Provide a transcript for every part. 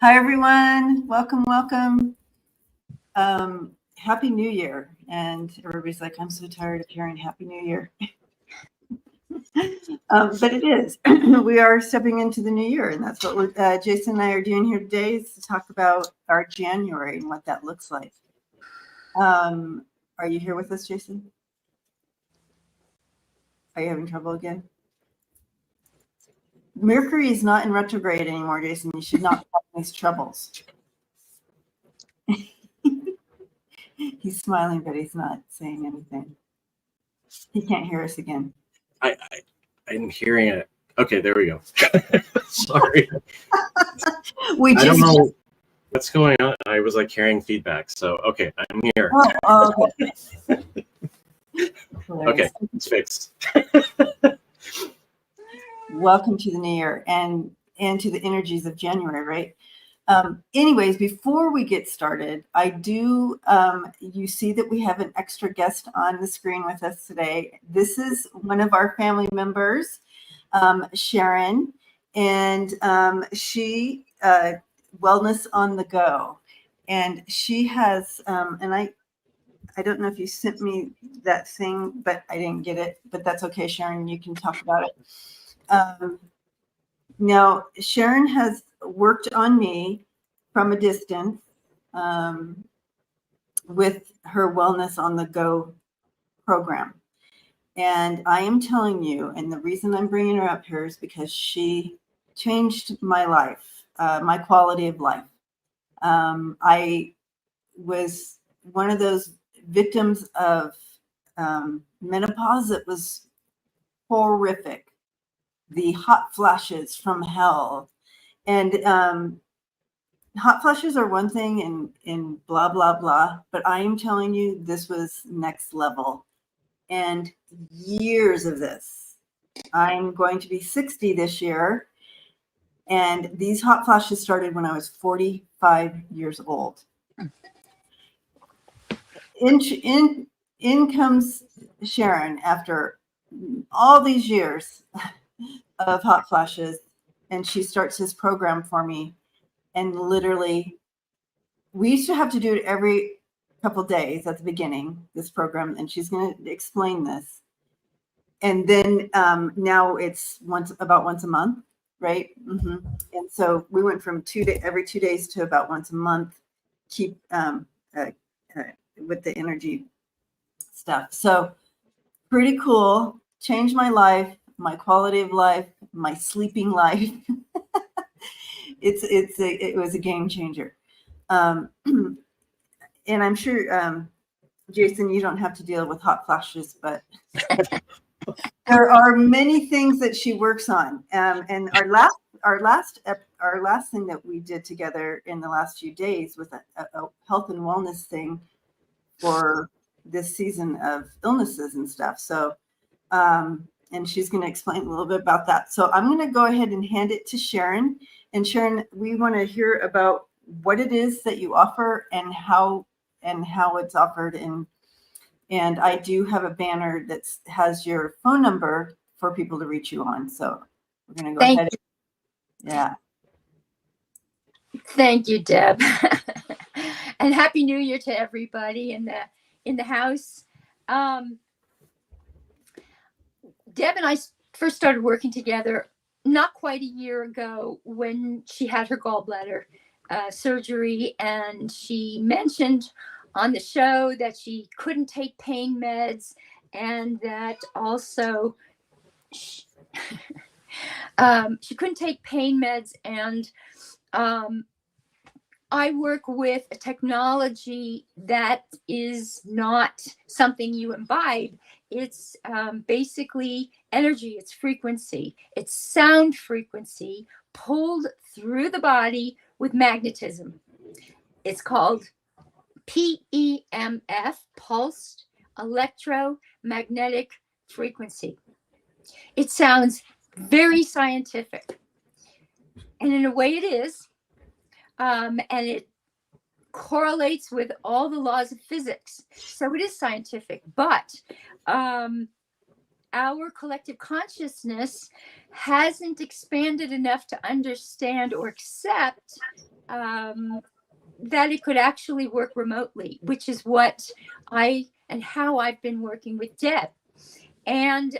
Hi, everyone. Welcome, welcome. Happy New Year. And everybody's like, I'm so tired of hearing Happy New Year. But it is. We are stepping into the new year, and that's what Jason and I are doing here today, is to talk about our January and what that looks like. Are you here with us, Jason? Are you having trouble again? Mercury is not in retrograde anymore, Jason. You should not have these troubles. He's smiling, but he's not saying anything. He can't hear us again. I'm hearing it. Okay, there we go. Sorry. I don't know what's going on. I was like hearing feedback. So, okay, I'm here. Oh, okay. Okay, it's fixed. Welcome to the new year and to the energies of January, right? Anyways, before we get started, I do, you see that we have an extra guest on the screen with us today. This is one of our family members, Sharon, and she, Wellness on the Go. And she has, and I don't know if you sent me that thing, but I didn't get it, but that's okay, Sharon, you can talk about it. Now, Sharon has worked on me from a distance with her Wellness on the Go program. And I am telling you, and the reason I'm bringing her up here is because she changed my life, my quality of life. I was one of those victims of menopause that was horrific. The hot flashes from hell. And hot flashes are one thing in blah, blah, blah. But I am telling you, this was next level. And years of this. I'm going to be 60 this year. And these hot flashes started when I was 45 years old. In comes Sharon after all these years of hot flashes, and she starts this program for me. And literally, we used to have to do it every couple days at the beginning, this program, and she's going to explain this. And then now it's about once a month, right? Mm-hmm. And so we went from every 2 days to about once a month, keep with the energy stuff. So pretty cool. Changed my life, my quality of life, my sleeping life. It was a game changer. And I'm sure, Jason, you don't have to deal with hot flashes, but there are many things that she works on. And our last thing that we did together in the last few days was a health and wellness thing for this season of illnesses and stuff. So, and she's going to explain a little bit about that. So I'm going to go ahead and hand it to Sharon. And Sharon, we want to hear about what it is that you offer and how it's offered. And I do have a banner that has your phone number for people to reach you on. So we're going to go ahead. Yeah. Thank you, Deb. And Happy New Year to everybody in the house. Deb and I first started working together not quite a year ago when she had her gallbladder surgery, and she mentioned on the show that she couldn't take pain meds, and that also she couldn't take pain meds. And I work with a technology that is not something you imbibe. It's basically energy, it's frequency, it's sound frequency pulled through the body with magnetism. It's called PEMF, pulsed electromagnetic frequency. It sounds very scientific, and in a way it is. And it correlates with all the laws of physics. So it is scientific, but our collective consciousness hasn't expanded enough to understand or accept that it could actually work remotely, which is what how I've been working with Deb. And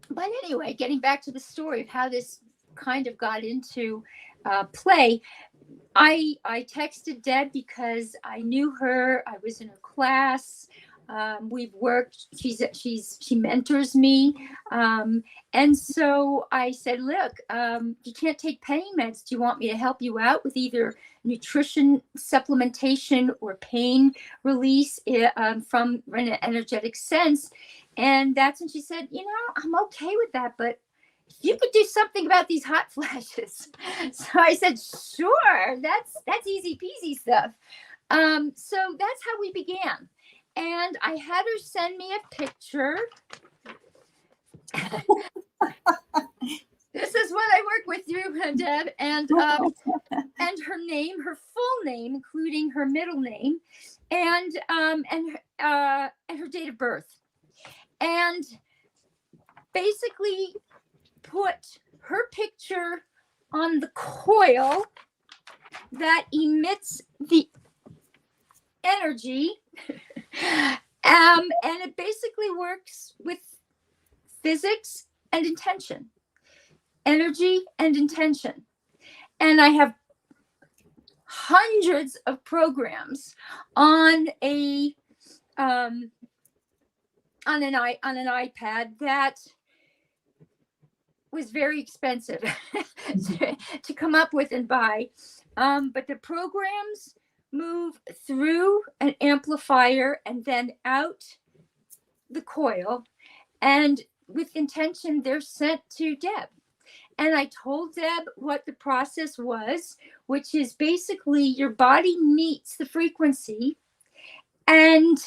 but anyway, getting back to the story of how this kind of got into play, I texted Deb because I knew her. I was in her class. We've worked. She mentors me, and so I said, "Look, you can't take pain meds. Do you want me to help you out with either nutrition supplementation or pain release from an energetic sense?" And that's when she said, "You know, I'm okay with that, but if you could do something about these hot flashes." So I said, "Sure, that's easy peasy stuff." So that's how we began. And I had her send me a picture. This is what I work with you, Deb, and her name, her full name, including her middle name, and her date of birth, and basically put her picture on the coil that emits the energy. And it basically works with physics and intention, energy and intention. And I have hundreds of programs on an iPad that was very expensive to come up with and buy. But the programs move through an amplifier and then out the coil, and with intention they're sent to Deb. And I told Deb what the process was, which is basically your body meets the frequency, and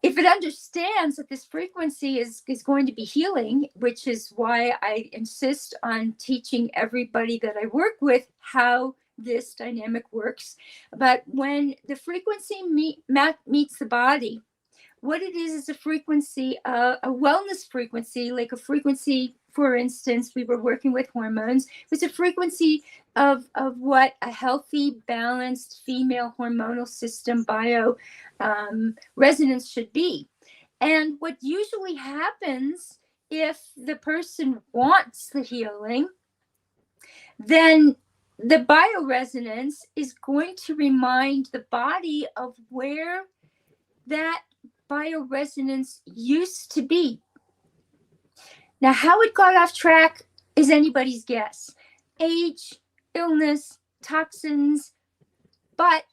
if it understands that this frequency is going to be healing, which is why I insist on teaching everybody that I work with how this dynamic works. But when the frequency meets the body, what it is a frequency, a wellness frequency, like a frequency, for instance, we were working with hormones. It was a frequency of what a healthy, balanced female hormonal system bio resonance should be. And what usually happens if the person wants the healing, then the bioresonance is going to remind the body of where that bioresonance used to be. Now, how it got off track is anybody's guess. Age, illness, toxins, but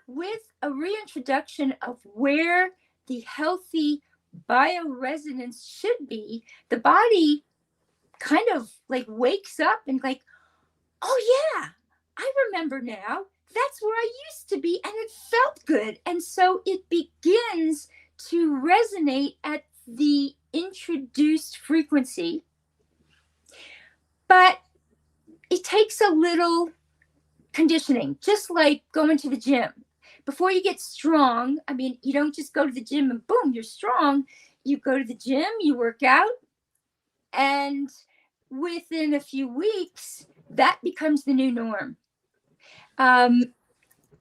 with a reintroduction of where the healthy bioresonance should be, the body kind of like wakes up and like, oh yeah, I remember now. That's where I used to be, and it felt good. And so it begins to resonate at the introduced frequency. But it takes a little conditioning, just like going to the gym. Before you get strong, I mean, you don't just go to the gym and boom, you're strong. You go to the gym, you work out, and within a few weeks, that becomes the new norm.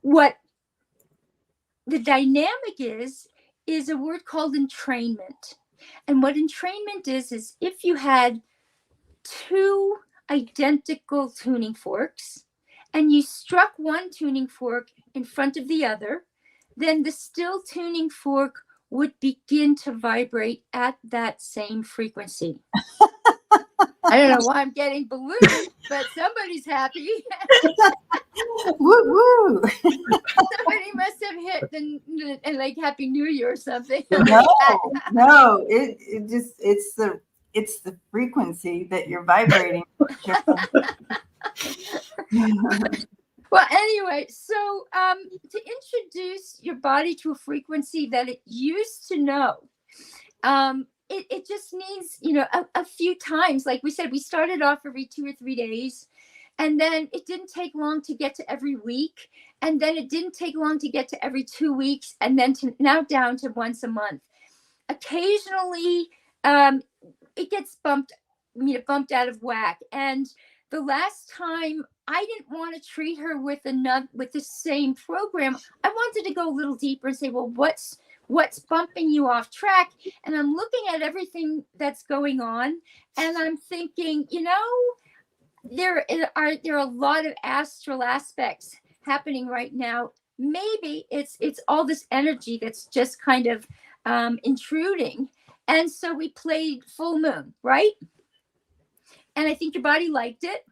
What the dynamic is a word called entrainment. And what entrainment is if you had two identical tuning forks and you struck one tuning fork in front of the other, then the still tuning fork would begin to vibrate at that same frequency. I don't know why I'm getting balloons, but somebody's happy. Woo woo! Somebody must have hit the like Happy New Year or something. No, it's the frequency that you're vibrating. Well, anyway, so to introduce your body to a frequency that it used to know, it just needs, a few times. Like we said, we started off every 2 or 3 days, and then it didn't take long to get to every week, and then it didn't take long to get to every 2 weeks, and then to now down to once a month. Occasionally, it gets bumped out of whack, and the last time I didn't want to treat her with the same program. I wanted to go a little deeper and say, well, what's bumping you off track? And I'm looking at everything that's going on, and I'm thinking, there are a lot of astral aspects happening right now. Maybe it's all this energy that's just kind of intruding. And so we played Full Moon, right? And I think your body liked it,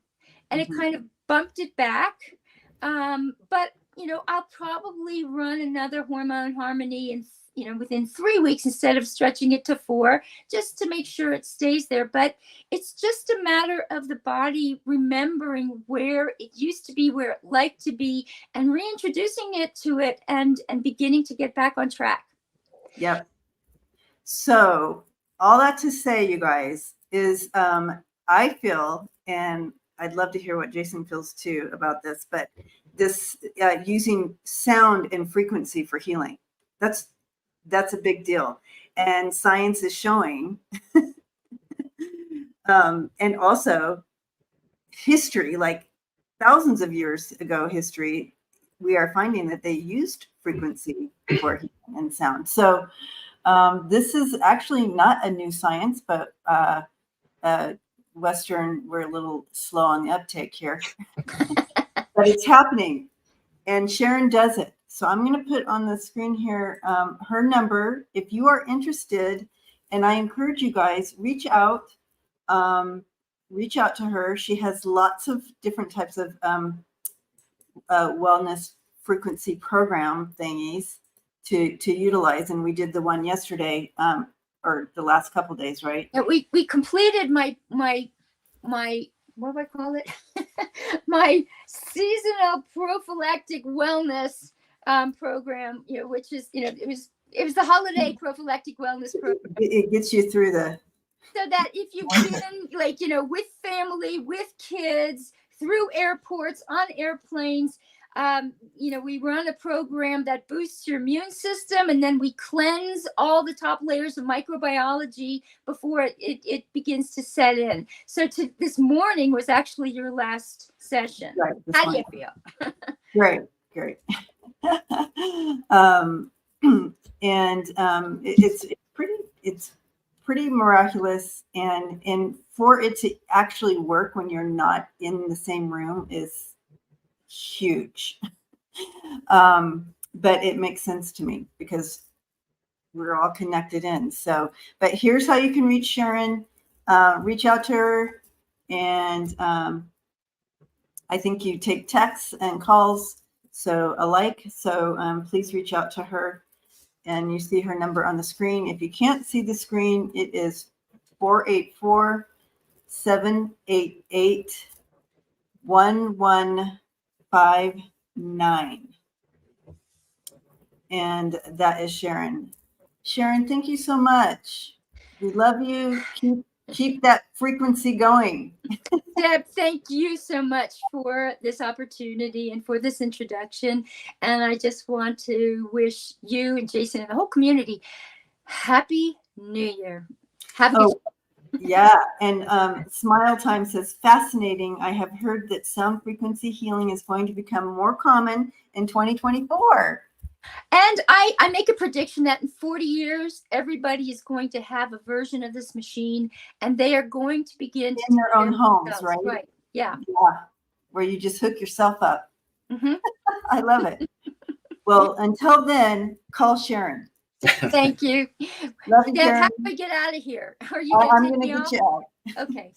and it kind of bumped it back. But I'll probably run another Hormone Harmony and within 3 weeks instead of stretching it to 4, just to make sure it stays there. But it's just a matter of the body remembering where it used to be, where it liked to be, and reintroducing it to it and beginning to get back on track. Yep. So all that to say, you guys, is I feel, and I'd love to hear what Jason feels too about this, but this using sound and frequency for healing, that's a big deal. And science is showing, and also history, like thousands of years ago history, we are finding that they used frequency for healing and sound. So this is actually not a new science, but Western, we're a little slow on the uptake here, but it's happening, and Sharon does it. So I'm going to put on the screen here her number. If you are interested, and I encourage you guys, reach out to her. She has lots of different types of wellness frequency program thingies to utilize, and we did the one yesterday, or the last couple of days, right? Yeah, we completed my what do I call it? My seasonal prophylactic wellness program, which is, it was the holiday prophylactic wellness program. It gets you through the. So that if you can, with family, with kids, through airports, on airplanes, we run a program that boosts your immune system, and then we cleanse all the top layers of microbiology before it begins to set in. So this morning was actually your last session. Right, how do you feel? Great. It's pretty miraculous, and for it to actually work when you're not in the same room is huge. But it makes sense to me because we're all connected in. So, but here's how you can reach Sharon. Reach out to her, and I think you take texts and calls, so alike. So please reach out to her, and you see her number on the screen. If you can't see the screen, it is 484-788-1159. And that is Sharon. Sharon, thank you so much. We love you. Keep that frequency going. Deb, thank you so much for this opportunity and for this introduction. And I just want to wish you and Jason and the whole community Happy New Year. Have a good yeah. And Smile Time says, fascinating. I have heard that sound frequency healing is going to become more common in 2024. And I make a prediction that in 40 years, everybody is going to have a version of this machine, and they are going to begin in their own homes, right? Right. Yeah. Where you just hook yourself up. Mm-hmm. I love it. Well, until then, call Sharon. Thank you. Love you, Deb, Sharon. how do I get out of here? Are you I'm going to get you out. Okay.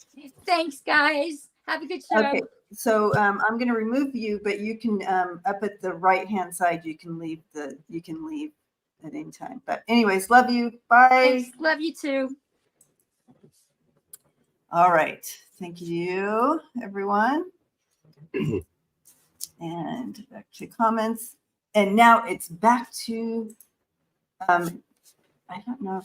Thanks, guys. Have a good show. Okay. So I'm going to remove you, but you can up at the right-hand side. You can leave at any time. But anyways, love you. Bye. Thanks. Love you too. All right. Thank you, everyone. And back to comments. And now it's back to. I don't know.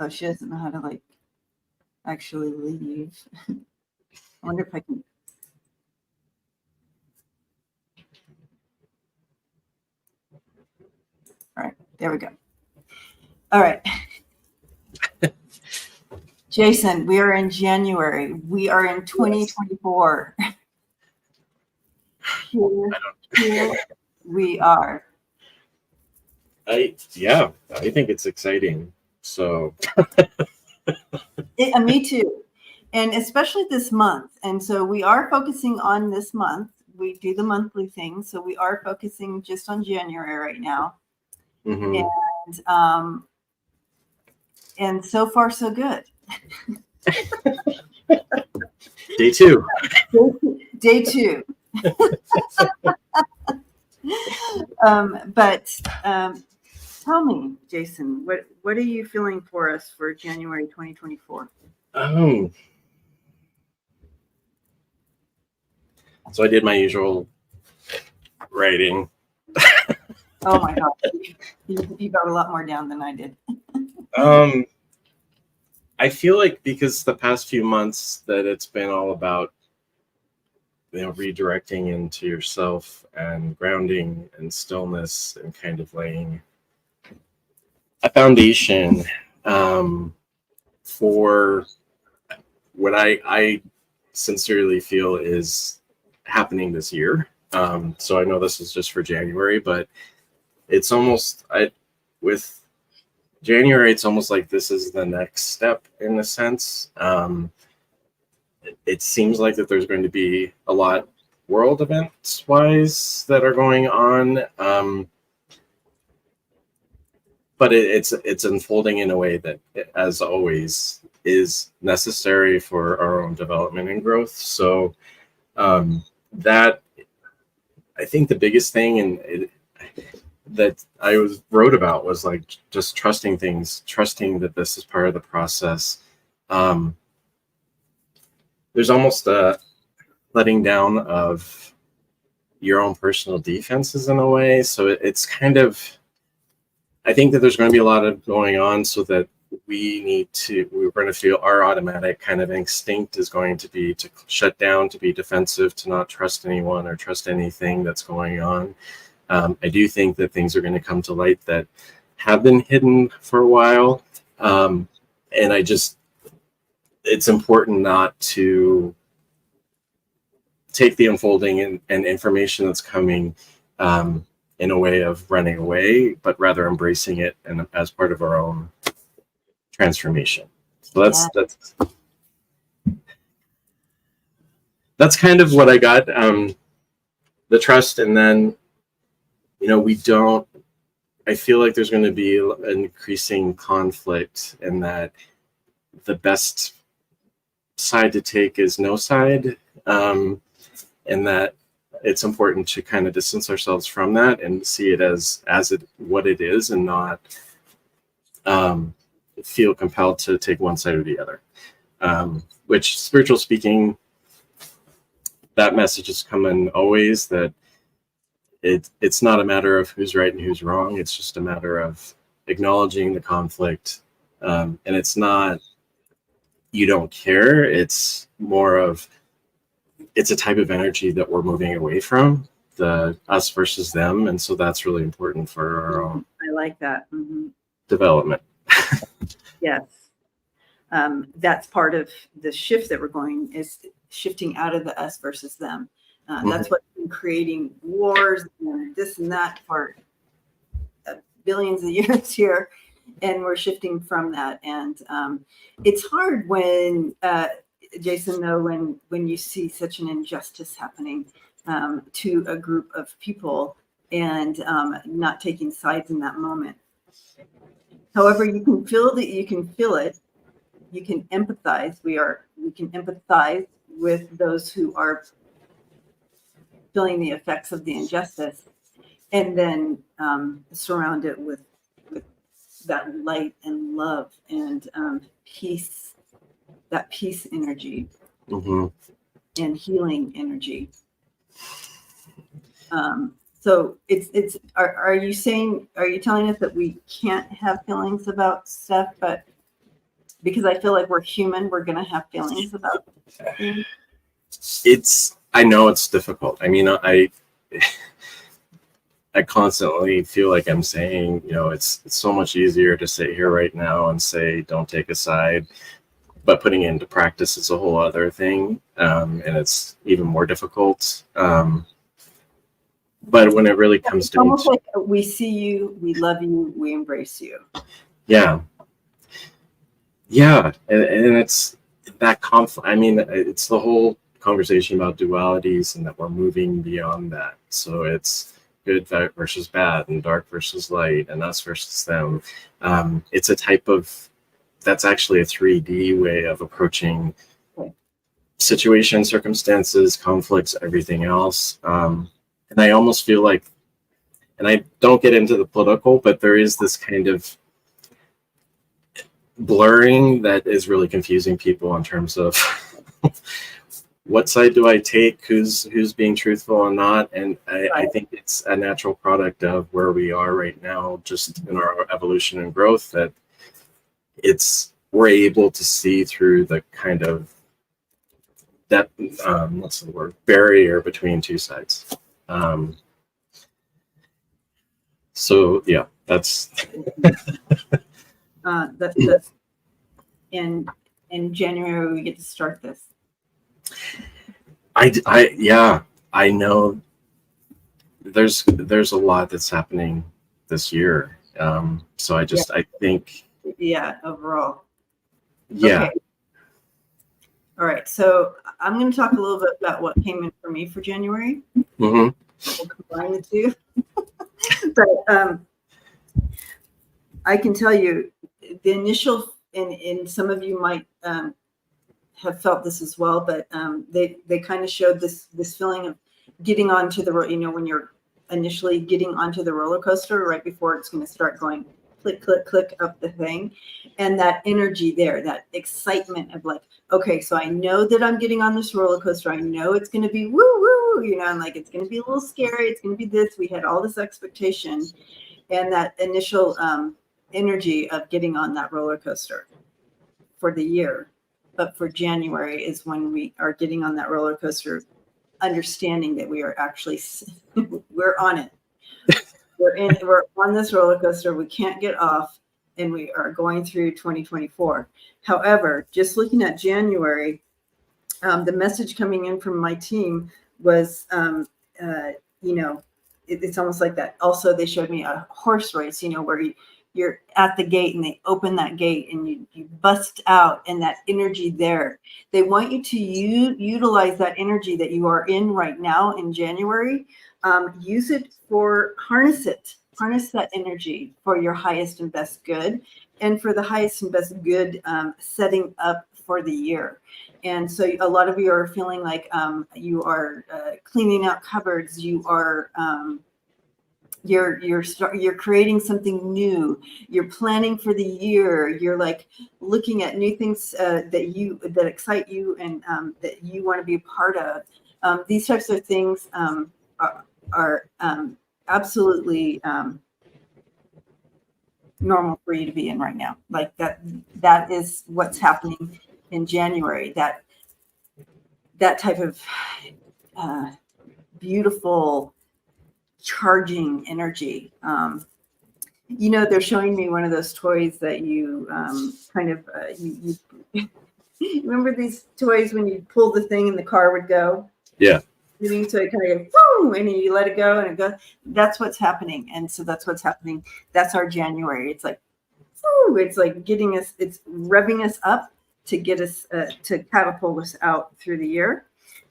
Oh, she doesn't know how to actually leave. I wonder if I can. All right, there we go. All right. Jason, we are in January. We are in 2024. Here we are. I think it's exciting. So Me too. And especially this month. And so we are focusing on this month. We do the monthly thing. So we are focusing just on January right now. mhm. And so far, so good. Day 2. Day 2. But tell me, Jason, what are you feeling for us for January 2024? So I did my usual writing. Oh my God, you got a lot more down than I did. I feel like because the past few months that it's been all about, redirecting into yourself and grounding and stillness and kind of laying a foundation for what I sincerely feel is happening this year. So I know this is just for January, but it's almost with January, it's almost like this is the next step in a sense. It seems like that there's going to be a lot world events wise that are going on. But it's unfolding in a way that, as always, is necessary for our own development and growth. So that, I think the biggest thing that I wrote about was like just trusting things, trusting that this is part of the process. There's almost a letting down of your own personal defenses in a way. So it's kind of, I think that there's going to be a lot of going on, so that we're going to feel our automatic kind of instinct is going to be to shut down, to be defensive, to not trust anyone or trust anything that's going on. I do think that things are going to come to light that have been hidden for a while. And it's important not to take the unfolding and information that's coming in a way of running away, but rather embracing it and as part of our own transformation. So that's kind of what I got. The trust, and then I feel like there's going to be an increasing conflict, and that the best side to take is no side, and that it's important to kind of distance ourselves from that and see it as what it is, and not feel compelled to take one side or the other. Which, spiritual speaking, that message is coming always, that it's not a matter of who's right and who's wrong. It's just a matter of acknowledging the conflict. And it's not, you don't care. It's more of, it's a type of energy that we're moving away from, the us versus them. And so that's really important for our own I like that. development. Yes. That's part of the shift that we're going, is shifting out of the us versus them. That's what's been creating wars and this and that for billions of years here. And we're shifting from that. And it's hard when, Jason, though, when you see such an injustice happening to a group of people, and not taking sides in that moment. However, you can feel it, you can empathize. We can empathize with those who are feeling the effects of the injustice, and then surround it with that light and love and peace, that peace energy and healing energy. So are you telling us that we can't have feelings about stuff, but because I feel like we're human, we're going to have feelings about things? I know it's difficult. I mean, I constantly feel like I'm saying, it's so much easier to sit here right now and say, don't take a side, but putting it into practice is a whole other thing. And it's even more difficult. But when it really comes It's down almost to, like we see you, we love you, we embrace you. yeah, and it's that conflict. I mean, it's the whole conversation about dualities and that we're moving beyond that. So it's good versus bad and dark versus light and us versus them. It's a type of, that's actually a 3D way of approaching situations, circumstances, conflicts, everything else. And I almost feel like, and I don't get into the political, but there is this kind of blurring that is really confusing people in terms of what side do I take, who's being truthful and not. And I think it's a natural product of where we are right now, just in our evolution and growth, that we're able to see through the kind of that what's the word, barrier between two sides. So yeah, that's that's in January we get to start this. I know there's a lot that's happening this year. So I think overall. Yeah. Okay. All right, so I'm going to talk a little bit about what came in for me for January. Mm-hmm. We'll combine the two. But I can tell you the initial, and some of you might have felt this as well, but they kind of showed this feeling of getting onto the, when you're initially getting onto the roller coaster right before it's going to start going click, click, click up the thing. And that energy there, that excitement of like, okay, so I know that I'm getting on this roller coaster. I know it's going to be woo, woo, and like, it's going to be a little scary. It's going to be this. We had all this expectation and that initial energy of getting on that roller coaster for the year. But for January is when we are getting on that roller coaster, understanding that we are actually, we're on it. We're on this roller coaster. We can't get off, and we are going through 2024. However, just looking at January, the message coming in from my team was, it's almost like that. Also, they showed me a horse race, where you're at the gate and they open that gate and you bust out, and that energy there. They want you to utilize that energy that you are in right now in January. Use it harness that energy for your highest and best good, and for the highest and best good setting up for the year. And so a lot of you are feeling like you are cleaning out cupboards. You are you're creating something new. You're planning for the year. You're like looking at new things that excite you and that you want to be a part of. These types of things are absolutely normal for you to be in right now. Like that is what's happening in January. That type of beautiful charging energy. They're showing me one of those toys that you you remember these toys when you pull the thing and the car would go? Yeah. So it kind of goes, boom, and you let it go and it goes. That's what's happening. And so that's what's happening. That's our January. It's like, woo, it's like getting us, it's revving us up to get us, to catapult us out through the year.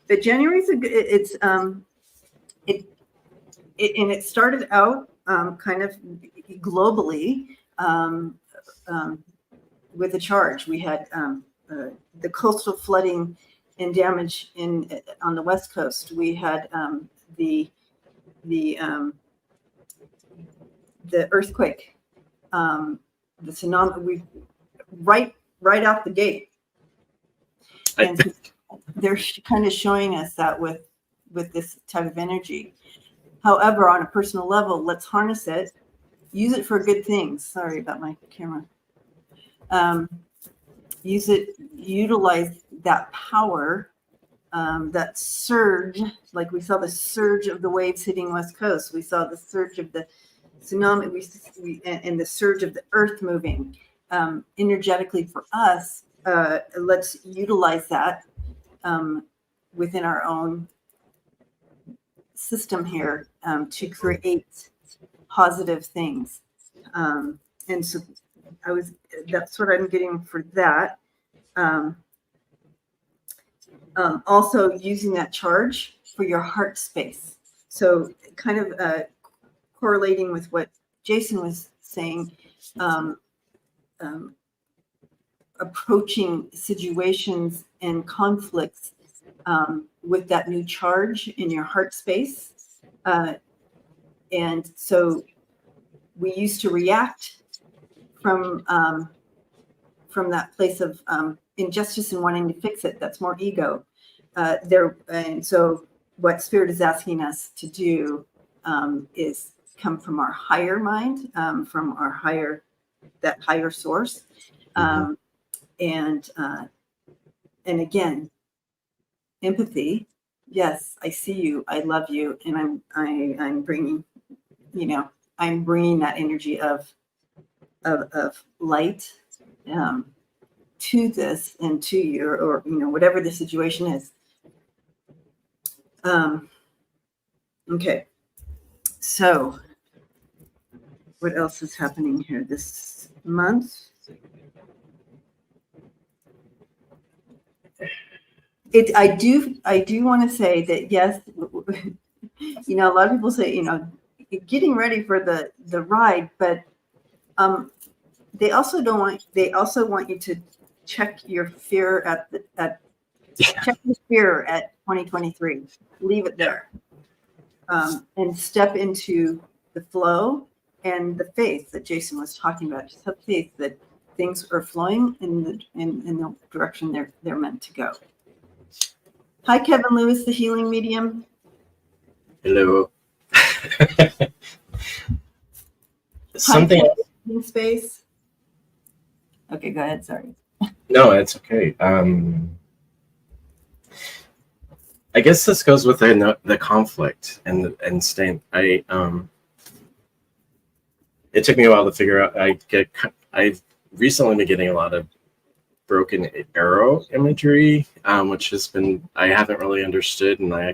But January is it started out kind of globally with a charge. We had the coastal flooding and damage on the West Coast. We had the earthquake, the tsunami. We right out the gate, and they're kind of showing us that with this type of energy. However, on a personal level, let's harness it, use it for good things. Sorry about my camera. Use it, utilize that power that surge, like we saw the surge of the waves hitting West Coast. We saw the surge of the tsunami, and the surge of the earth moving. Energetically for us, let's utilize that within our own system here to create positive things. And so that's what I'm getting for that. Also using that charge for your heart space. So kind of correlating with what Jason was saying, approaching situations and conflicts with that new charge in your heart space. And so we used to react from that place of injustice and wanting to fix it. That's more ego. And so what Spirit is asking us to do is come from our higher mind, from our that higher source. And again, empathy. Yes, I see you. I love you, and I'm bringing, I'm bringing that energy of light to this and to you, or whatever the situation is. Okay. So, what else is happening here this month? I do want to say that, yes, a lot of people say, getting ready for the ride, but they also want you to check your fear check your fear at 2023. Leave it there, and step into the flow and the faith that Jason was talking about. Just have faith that things are flowing in the direction they're meant to go. Hi, Kevin Lewis, the healing medium. Hello. Something in space. Okay, go ahead. Sorry. No, it's okay. I guess this goes with the conflict and staying. It took me a while to figure out. I've recently been getting a lot of broken arrow imagery, which I haven't really understood, and I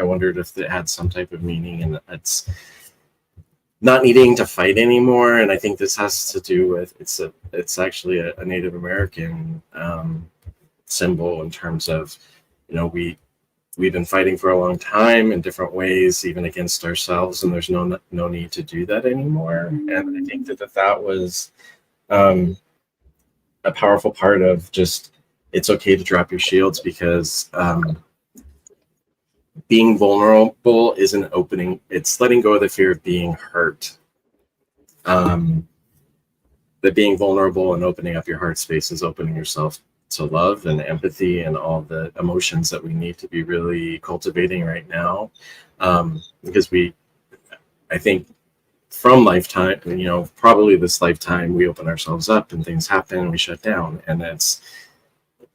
wondered if it had some type of meaning, and it's not needing to fight anymore. And I think this has to do with it's actually a Native American symbol in terms of, we've been fighting for a long time in different ways, even against ourselves, and there's no need to do that anymore. And I think that was a powerful part of just, it's okay to drop your shields, because being vulnerable isn't opening, it's letting go of the fear of being hurt. That being vulnerable and opening up your heart space is opening yourself to love and empathy and all the emotions that we need to be really cultivating right now. Because I think from lifetime, probably this lifetime, we open ourselves up and things happen and we shut down. And that's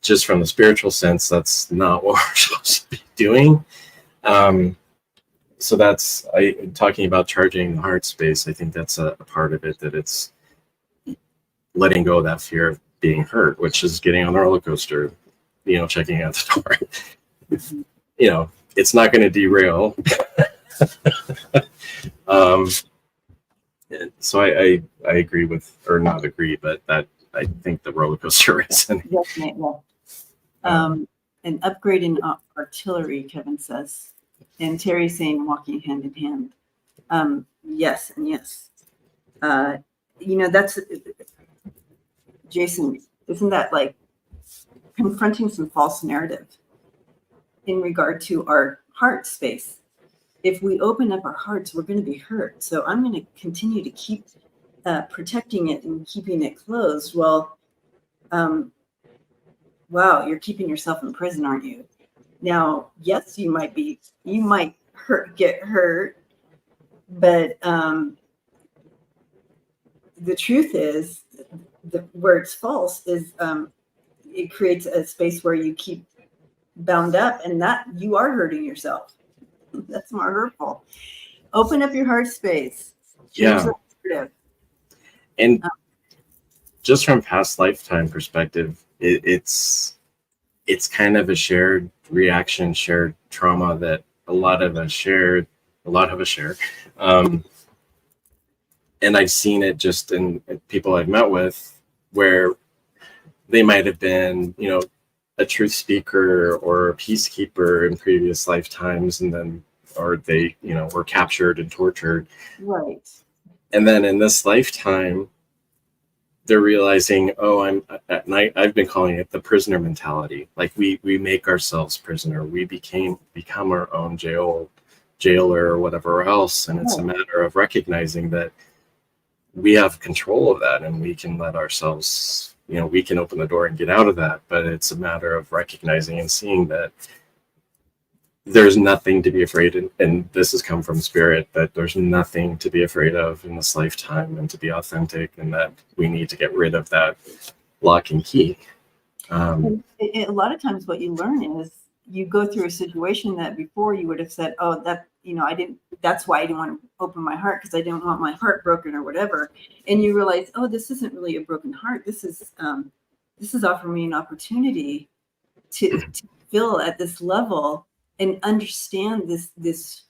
just from the spiritual sense, that's not what we're supposed to be doing. So that's, talking about charging the heart space, I think that's a part of it, that it's letting go of that fear of being hurt, which is getting on the roller coaster, checking out the door. It's not going to derail. So I agree with, or not agree, but that I think the roller coaster is. Definitely. An upgrade in artillery, Kevin says. And Terry's saying walking hand in hand. Yes, and yes. That's, Jason, isn't that like confronting some false narrative in regard to our heart space? If we open up our hearts, we're going to be hurt. So I'm going to continue to keep protecting it and keeping it closed. Well, wow, you're keeping yourself in prison, aren't you? Now, yes, you might get hurt, but the truth is, where it's false is it creates a space where you keep bound up, and that you are hurting yourself. That's more hurtful. Open up your heart space. Change the narrative. And just from past lifetime perspective, it's kind of a shared reaction, shared trauma that a lot of us share. And I've seen it just in people I've met with, where they might have been, a truth speaker or a peacekeeper in previous lifetimes, and then, or they, were captured and tortured. Right. And then in this lifetime, they're realizing, I've been calling it the prisoner mentality. Like we make ourselves prisoner. We become our own jailer or whatever else. And it's a matter of recognizing that we have control of that, and we can let ourselves, we can open the door and get out of that. But it's a matter of recognizing and seeing that there's nothing to be afraid of, and this has come from spirit, that there's nothing to be afraid of in this lifetime, and to be authentic, and that we need to get rid of that lock and key. A lot of times what you learn is you go through a situation that before you would have said, oh, that, that's why I didn't want to open my heart, because I didn't want my heart broken or whatever. And you realize, oh, this isn't really a broken heart. This is offering me an opportunity to feel at this level and understand this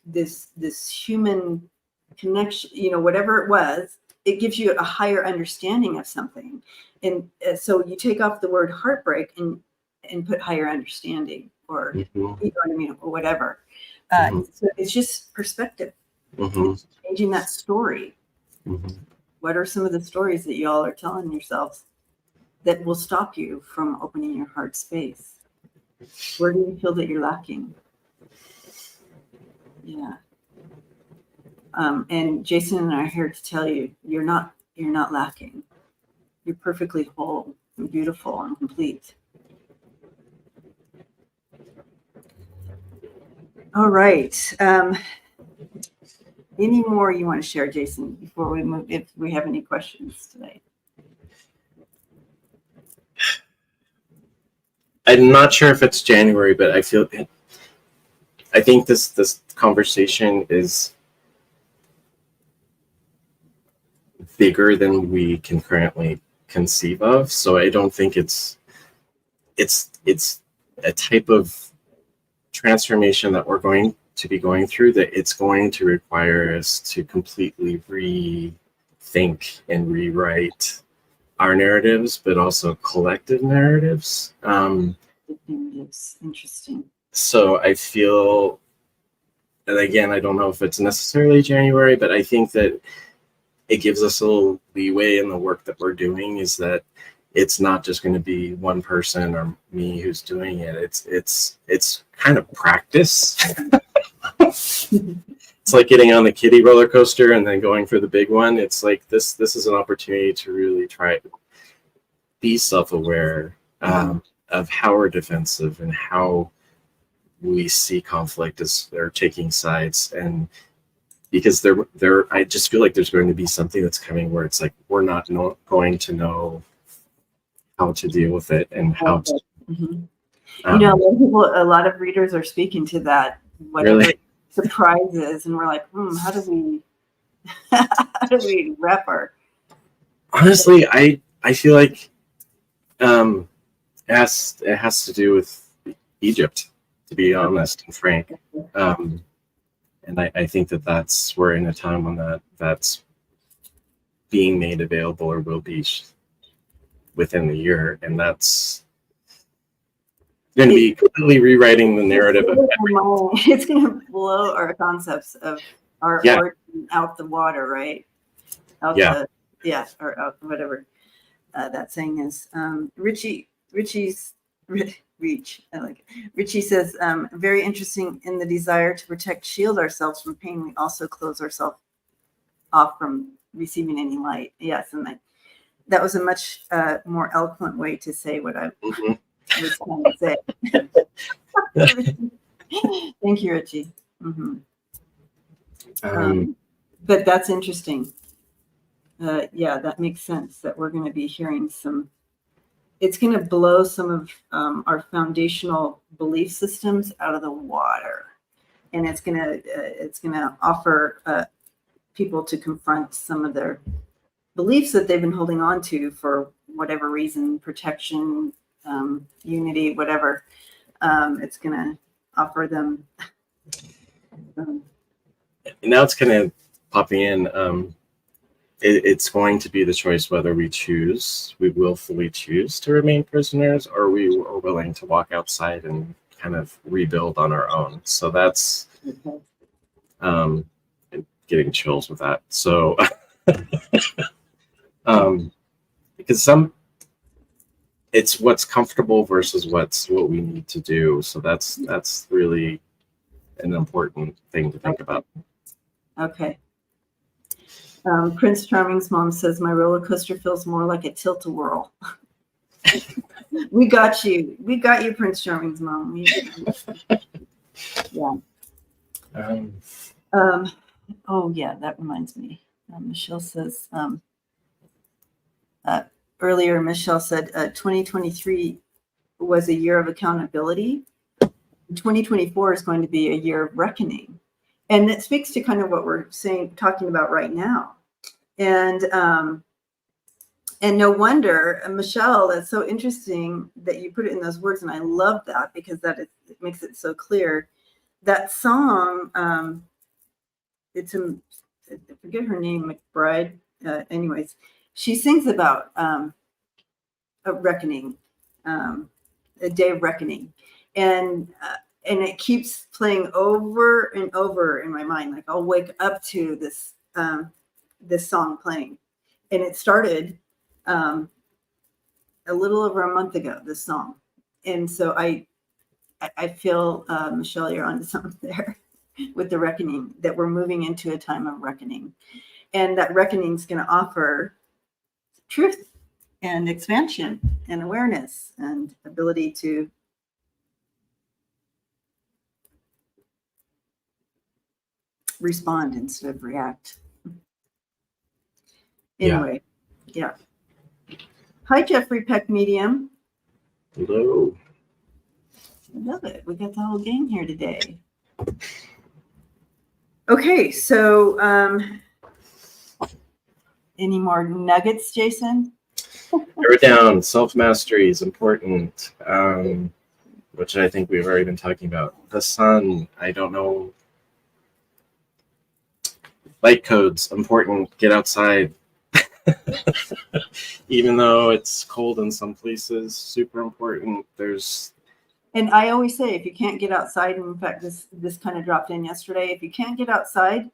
human connection, whatever it was. It gives you a higher understanding of something. And so you take off the word heartbreak and put higher understanding, or you know what I mean, or whatever. So it's just perspective. It's changing that story. What are some of the stories that y'all are telling yourselves that will stop you from opening your heart space? Where do you feel that you're lacking? Yeah. And Jason and I are here to tell you, you're not lacking. You're perfectly whole and beautiful and complete. All right. Any more you want to share, Jason, before we move, if we have any questions today? I'm not sure if it's January, but I think this conversation is bigger than we can currently conceive of. So I don't think it's a type of transformation that we're going to be going through, that it's going to require us to completely rethink and rewrite our narratives, but also collective narratives. It's interesting. So I feel, and again, I don't know if it's necessarily January, but I think that it gives us a little leeway in the work that we're doing, is that it's not just going to be one person or me who's doing it. It's kind of practice. It's like getting on the kiddie roller coaster and then going for the big one. It's like this is an opportunity to really try to be self-aware of how we're defensive and how we see conflict as they're taking sides. And because I just feel like there's going to be something that's coming where it's like we're not going to know how to deal with it and how to. A lot of readers are speaking to that. Really? Surprises, and we're like, how do we wrap our? Honestly, I feel like it has to do with Egypt, to be honest and frank. And I think that we're in a time when that's being made available, or will be within the year, and that's going to be completely rewriting the narrative of everything. It's going to blow our concepts of our origin out the water, right? Or out whatever that saying is. Richie's reach. I like it. Richie says, very interesting. In the desire to protect, shield ourselves from pain, we also close ourselves off from receiving any light. Yes, and that was a much more eloquent way to say what I was trying to say. Thank you, Richie. But that's interesting. That makes sense, that we're going to be hearing some it's going to blow some of our foundational belief systems out of the water, and it's going to offer people to confront some of their beliefs that they've been holding on to for whatever reason, protection, unity, whatever. It's going to offer them. Now it's kind of popping in. It's going to be the choice whether we willfully choose to remain prisoners, or we are willing to walk outside and kind of rebuild on our own. So that's getting chills with that. So because it's what's comfortable versus what we need to do. So that's really an important thing to think about. Okay. Prince Charming's mom says, my roller coaster feels more like a tilt-a-whirl. We got you. We got you, Prince Charming's mom. Yeah. Oh, yeah, that reminds me. Michelle says, earlier, Michelle said 2023 was a year of accountability. 2024 is going to be a year of reckoning. And it speaks to kind of what we're talking about right now. And no wonder, Michelle, that's so interesting that you put it in those words. And I love that because it makes it so clear. That song, I forget her name, McBride. Anyways, she sings about a reckoning, a day of reckoning. And it keeps playing over and over in my mind. Like I'll wake up to this song playing, and it started a little over a month ago. This song, and so I feel Michelle, you're onto something there with the reckoning, that we're moving into a time of reckoning, and that reckoning is going to offer truth and expansion and awareness and ability to respond instead of react. Anyway, yeah. Hi, Jeffrey Peck Medium. Hello. I love it. We got the whole gang here today. Okay, so any more nuggets, Jason? Write down self-mastery is important, which I think we've already been talking about. The sun, I don't know. Light codes, important. Get outside. Even though it's cold in some places, super important. And I always say, if you can't get outside, and in fact, this kind of dropped in yesterday, if you can't get outside,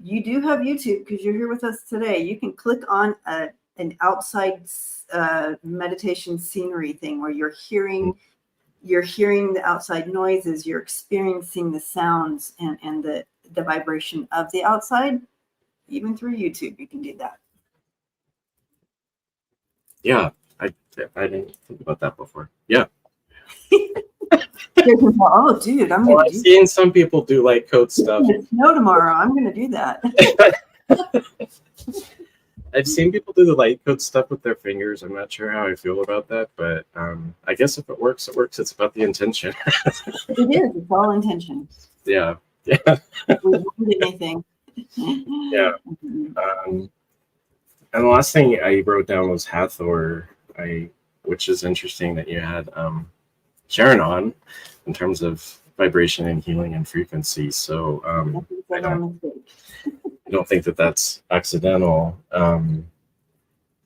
you do have YouTube because you're here with us today. You can click on an outside meditation scenery thing where you're hearing the outside noises, you're experiencing the sounds and the vibration of the outside. Even through YouTube, you can do that. Yeah, I didn't think about that before. Yeah. Oh, dude, I'm I've seen some people do light code stuff. No, tomorrow I'm going to do that. I've seen people do the light code stuff with their fingers. I'm not sure how I feel about that, but I guess if it works, it works. It's about the intention. It is. It's all intention. Yeah. We won't do anything. Yeah. And the last thing I wrote down was Hathor, which is interesting that you had Sharon on in terms of vibration and healing and frequency. So I don't think that that's accidental,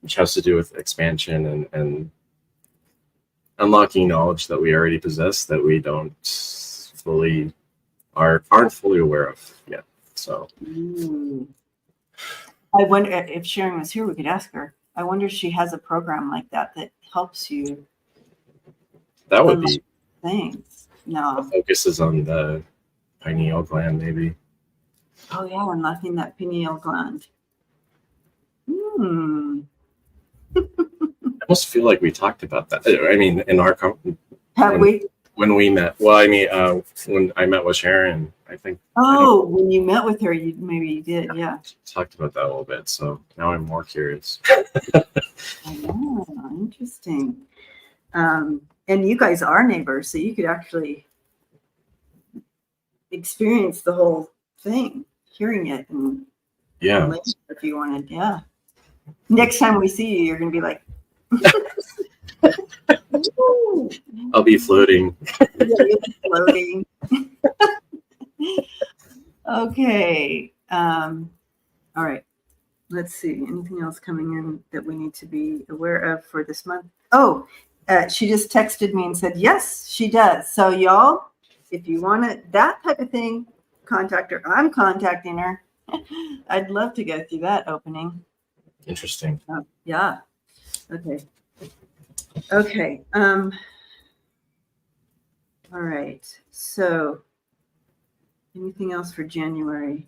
which has to do with expansion and unlocking knowledge that we already possess that we aren't fully aware of yet. So. I wonder if Sharon was here, we could ask her. I wonder if she has a program like that helps you. That would be things. No. The focus is on the pineal gland, maybe. Oh yeah, unlocking that pineal gland. I almost feel like we talked about that. I mean, in our when we met. Well, I mean, when I met with Sharon, I think. When you met with her, maybe you did, yeah. Talked about that a little bit, so now I'm more curious. Interesting. And you guys are neighbors, so you could actually experience the whole thing, hearing it and Yeah. if you wanted. Yeah. Next time we see you, you're going to be like, I'll be floating. yeah, you'll be floating. Okay. All right. Let's see. Anything else coming in that we need to be aware of for this month? Oh, she just texted me and said, yes, she does. So y'all, if you want that type of thing, contact her. I'm contacting her. I'd love to go through that opening. Interesting. Yeah. Okay. Okay. All right. So anything else for January?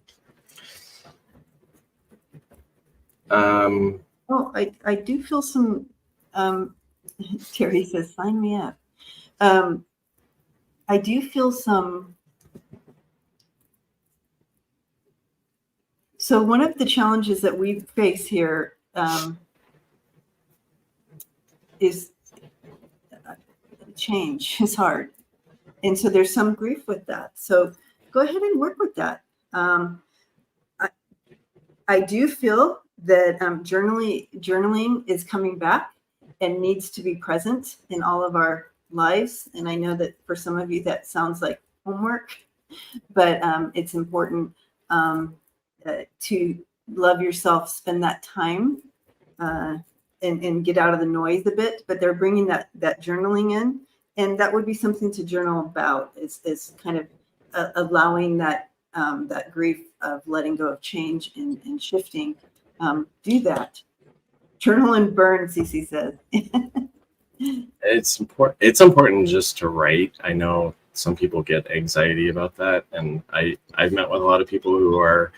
Oh, I do feel some, Terry says, sign me up. I do feel some, so one of the challenges that we face here is change is hard. And so there's some grief with that. So go ahead and work with that. I do feel that journaling is coming back and needs to be present in all of our lives. And I know that for some of you that sounds like homework, but it's important to love yourself, spend that time and get out of the noise a bit. But they're bringing that journaling in, and that would be something to journal about. Is kind of allowing that that grief of letting go of change and shifting. Do that. Journal and burn, Cece says. It's important. It's important just to write. I know some people get anxiety about that, and I've met with a lot of people who are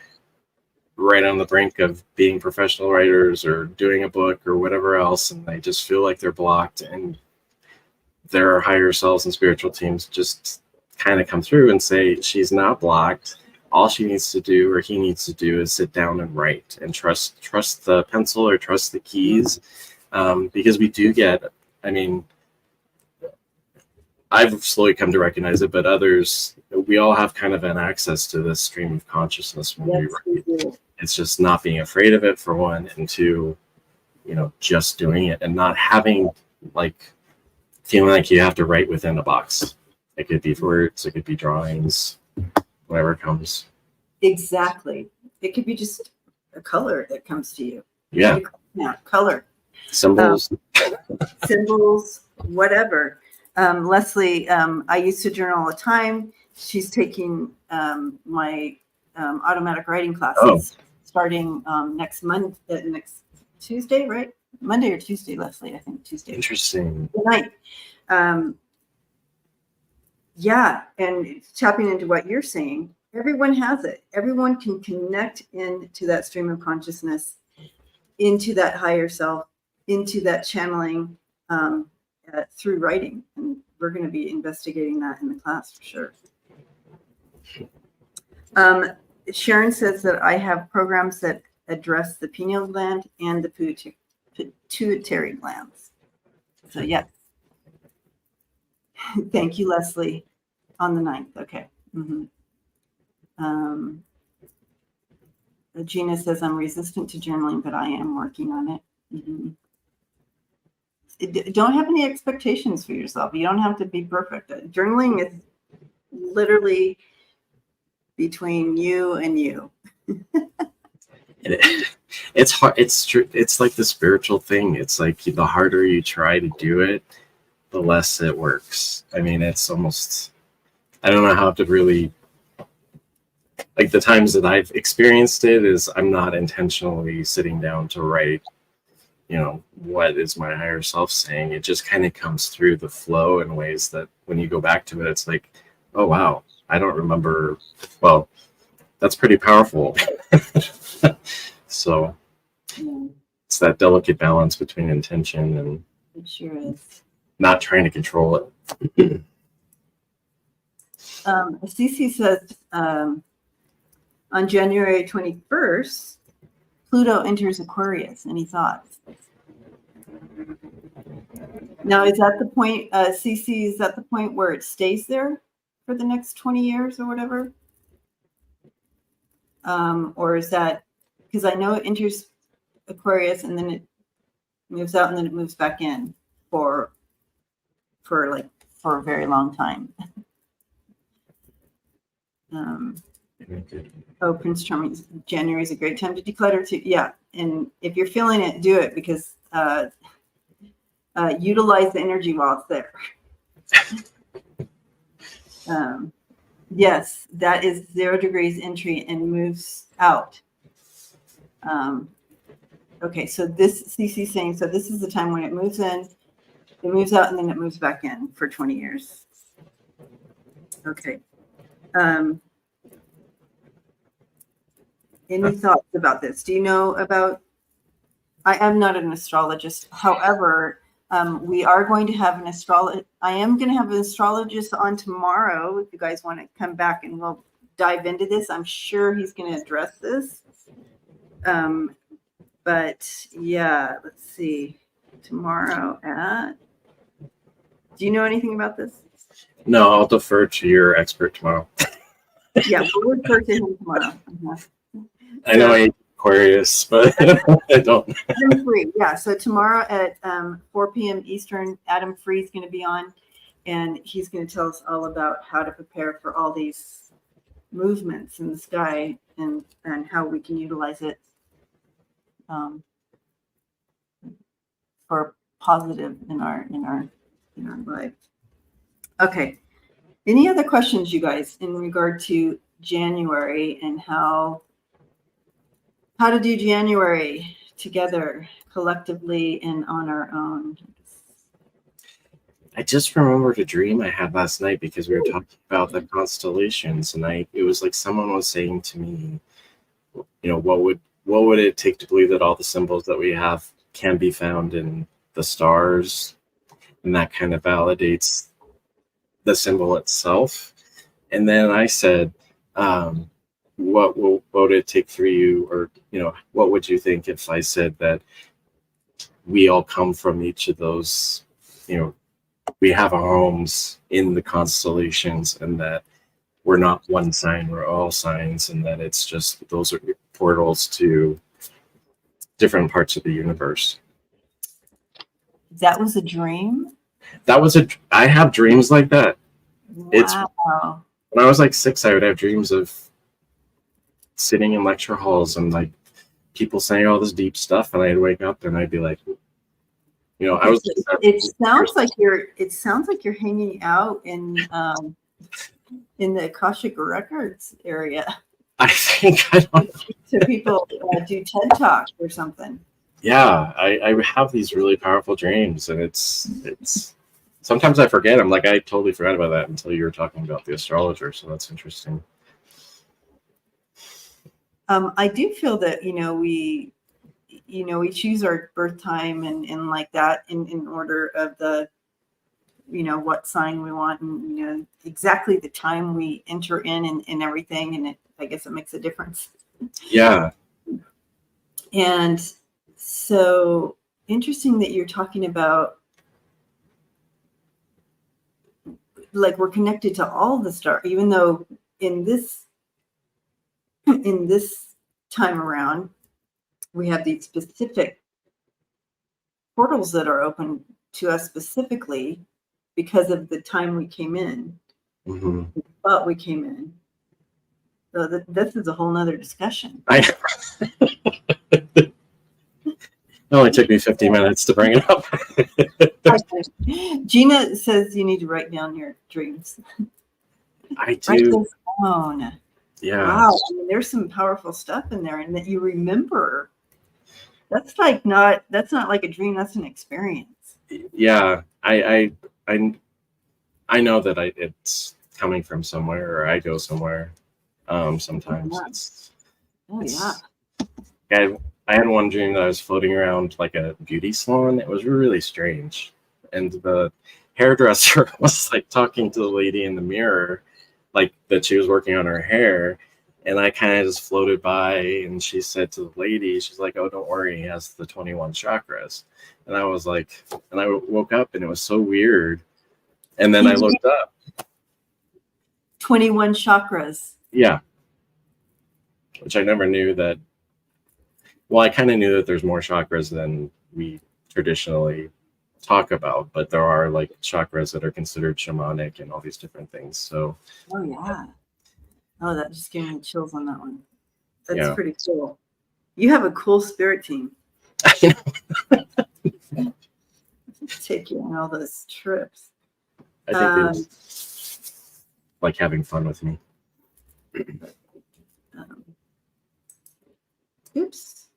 right on the brink of being professional writers or doing a book or whatever else, and they just feel like they're blocked, and their higher selves and spiritual teams just kind of come through and say, she's not blocked. All she needs to do, or he needs to do, is sit down and write and trust the pencil or trust the keys, because we do get, I mean, I've slowly come to recognize it, but others, we all have kind of an access to this stream of consciousness when we write. It's just not being afraid of it, for one, and two, just doing it and not having feeling like you have to write within a box. It could be words, it could be drawings, whatever comes. Exactly. It could be just a color that comes to you. Yeah. Color. Symbols. Symbols, whatever. Leslie, I used to journal all the time. She's taking my automatic writing classes starting next Tuesday, right? Monday or Tuesday, Leslie, I think Tuesday. Interesting. Tonight. Yeah, and tapping into what you're saying, everyone has it. Everyone can connect into that stream of consciousness, into that higher self, into that channeling through writing. And we're going to be investigating that in the class for sure. Sharon says that I have programs that address the pineal gland and the pituitary glands. So yes. Thank you, Leslie. On the 9th. Okay. Gina says I'm resistant to journaling, but I am working on it. Don't have any expectations for yourself. You don't have to be perfect. Journaling is literally between you and you. It's hard. It's true. It's like the spiritual thing. It's like the harder you try to do it, the less it works. I mean, it's almost, I don't know how to really, like the times that I've experienced it is I'm not intentionally sitting down to write, what is my higher self saying? It just kind of comes through the flow in ways that when you go back to it, it's like, oh, wow, I don't remember. Well, that's pretty powerful. So it's that delicate balance between intention and it sure is. Not trying to control it. Cece says on January 21st, Pluto enters Aquarius. Any thoughts? Now, is that the point, CC, is that the point where it stays there for the next 20 years or whatever? Or is that, because I know it enters Aquarius and then it moves out and then it moves back in for a very long time. Prince Charming, January is a great time to declutter too. Yeah, and if you're feeling it, do it, because utilize the energy while it's there. Yes, that is 0 degrees entry and moves out. Okay, so this CC saying, so this is the time when it moves in, it moves out, and then it moves back in for 20 years. Okay. Any thoughts about this? Do you know about, I am not an astrologist. However, we are going to have I am going to have an astrologist on tomorrow. If you guys want to come back and we'll dive into this, I'm sure he's going to address this. But yeah, let's see. Tomorrow do you know anything about this? No, I'll defer to your expert tomorrow. Yeah, we'll refer to him tomorrow. I know I Aquarius, but I don't. Adam Free, yeah. So tomorrow at 4 p.m. Eastern, Adam Free is going to be on, and he's going to tell us all about how to prepare for all these movements in the sky and how we can utilize it for positive in our life. Okay. Any other questions, you guys, in regard to January and how to do January together, collectively and on our own? I just remembered a dream I had last night because we were talking about the constellations, and it was like someone was saying to me, you know, what would it take to believe that all the symbols that we have can be found in the stars, and that kind of validates the symbol itself. And then I said, what would it take for you, or what would you think if I said that we all come from each of those, we have our homes in the constellations, and that we're not one sign, we're all signs, and that it's just those are portals to different parts of the universe. That was a dream? I have dreams like that. Wow. When I was like 6, I would have dreams of sitting in lecture halls and like people saying all this deep stuff, and I'd wake up and I'd be like, I was. It sounds like you're hanging out in the Akashic Records area. I think I don't know. So people do TED Talks or something. Yeah, I have these really powerful dreams, and it's sometimes I forget. I'm like, I totally forgot about that until you were talking about the astrologer. So that's interesting. I do feel that we choose our birth time and like that in order of the what sign we want, and exactly the time we enter in and everything, and I guess it makes a difference. Yeah. And so interesting that you're talking about, like, we're connected to all the stars, even though in this time around we have these specific portals that are open to us specifically because of the time we came in. Mm-hmm. But we came in. So this is a whole nother discussion. It only took me 50 minutes to bring it up. Gina says you need to write down your dreams. I do. Write those down. Yeah. Wow. There's some powerful stuff in there, and that you remember. That's not like a dream. That's an experience. Yeah. I know that it's coming from somewhere, or I go somewhere. Sometimes Yeah. I had one dream that I was floating around like a beauty salon. It was really strange, and the hairdresser was like talking to the lady in the mirror, like that she was working on her hair, And I kind of just floated by, and she said to the lady, she's like, "Oh, don't worry, he has the 21 chakras." And I was like, and I woke up, and it was so weird. And then I looked up. 21 chakras. Yeah. Which I never knew that. Well, I kind of knew that there's more chakras than we traditionally talk about, but there are like chakras that are considered shamanic and all these different things. So, Oh, yeah. Oh, that just gave me chills on that one. That's Yeah. pretty cool. You have a cool spirit team. Take you on all those trips. I think they just like having fun with me. Oops.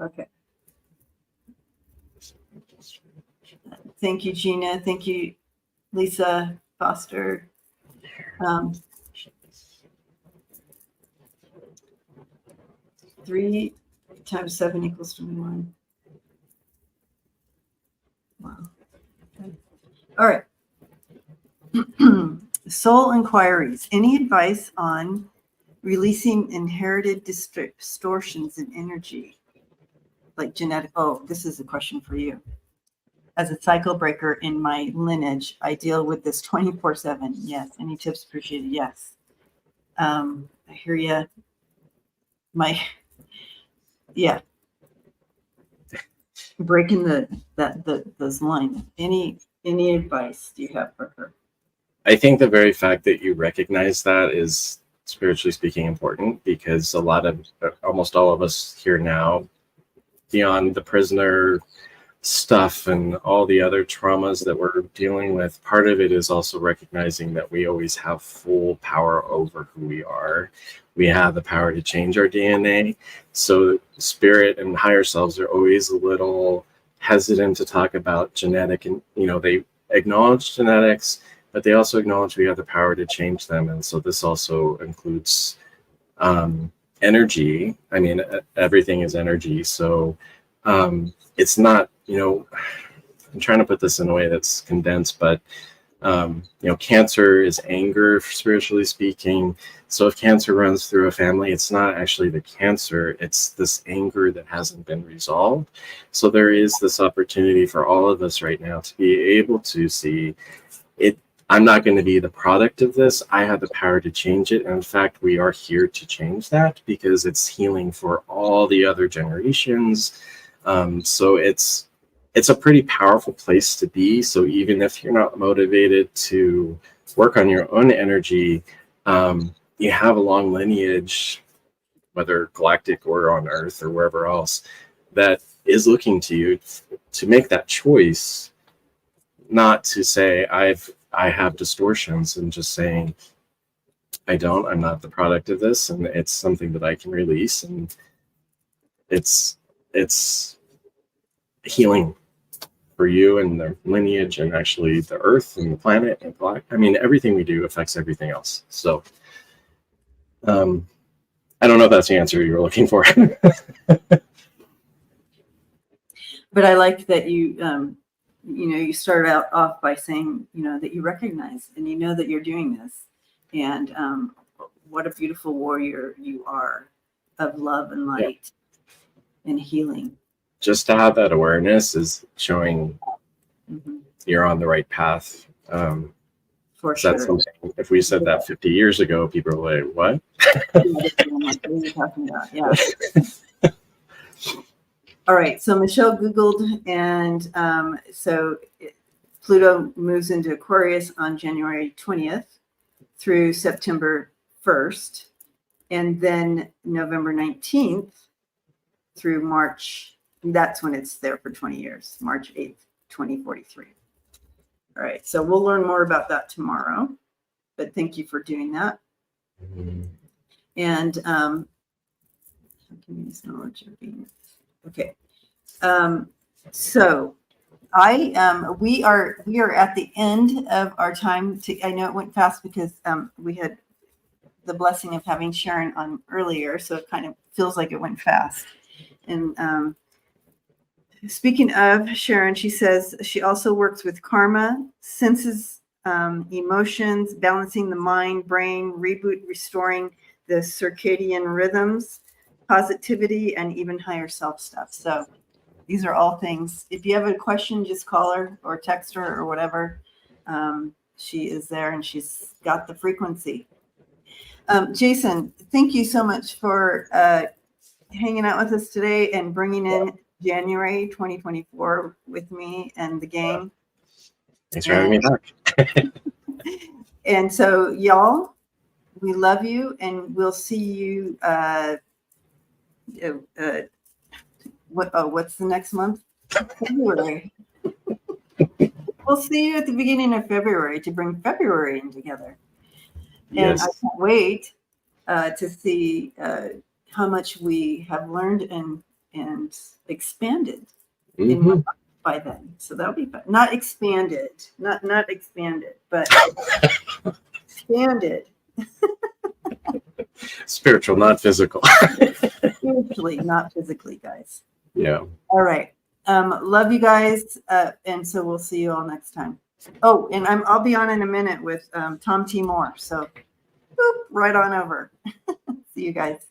Okay. Thank you, Gina. Thank you, Lisa Foster. 3 times 7 equals 21. Wow. Okay. All right. Soul inquiries. Any advice on releasing inherited distortions in energy? Like genetic. Oh, this is a question for you. As a cycle breaker in my lineage, I deal with this 24/7. Yes. Any tips appreciated? Yes. I hear you. Yeah. Breaking those lines. Any advice do you have for her? I think the very fact that you recognize that is, spiritually speaking, important, because almost all of us here now, beyond the prisoner stuff and all the other traumas that we're dealing with, part of it is also recognizing that we always have full power over who we are. We have the power to change our DNA. So spirit and higher selves are always a little hesitant to talk about genetic, and they acknowledge genetics, but they also acknowledge we have the power to change them. And so this also includes energy. I mean, everything is energy. So it's not, I'm trying to put this in a way that's condensed, but cancer is anger, spiritually speaking. So if cancer runs through a family, it's not actually the cancer, it's this anger that hasn't been resolved. So there is this opportunity for all of us right now to be able to see it. I'm not going to be the product of this. I have the power to change it. And in fact, we are here to change that because it's healing for all the other generations. So it's a pretty powerful place to be. So even if you're not motivated to work on your own energy, you have a long lineage, whether galactic or on Earth or wherever else, that is looking to you to make that choice, not to say I have distortions, and just saying I'm not the product of this, and it's something that I can release, and it's healing for you and the lineage, and actually the Earth and the planet and I mean, everything we do affects everything else. So I don't know if that's the answer you were looking for. But I like that you start out off by saying, that you recognize and that you're doing this. And what a beautiful warrior you are of love and light and healing. Just to have that awareness is showing you're on the right path. For sure. That's something, if we said that 50 years ago, people are like, what? What are you talking about? Yeah. All right. So Michelle Googled, and Pluto moves into Aquarius on January 20th through September 1st, and then November 19th through March. That's when it's there for 20 years, March 8th, 2043. All right. So we'll learn more about that tomorrow, but thank you for doing that. And how can you use knowledge of being? Okay. So we are at the end of our time. I know it went fast because we had the blessing of having Sharon on earlier, so it kind of feels like it went fast. And speaking of Sharon, she says she also works with karma, senses emotions, balancing the mind, brain, reboot, restoring the circadian rhythms, positivity, and even higher self stuff. So these are all things. If you have a question, just call her or text her or whatever. She is there and she's got the frequency. Jason, thank you so much for hanging out with us today and bringing in January 2024 with me and the gang. Thanks for having me back. And so, y'all, we love you, and we'll see you. What's the next month? February. We'll see you at the beginning of February to bring February in together. Yes. And I can't wait to see how much we have learned and expanded in my life by then. So that'll be fun. Not expanded, not expanded, but expanded. Spiritual, not physical. Spiritually, not physically, guys. Yeah. All right. Love you guys. And so we'll see you all next time. Oh, and I'll be on in a minute with Tom T. Moore. So boop, right on over. See you guys.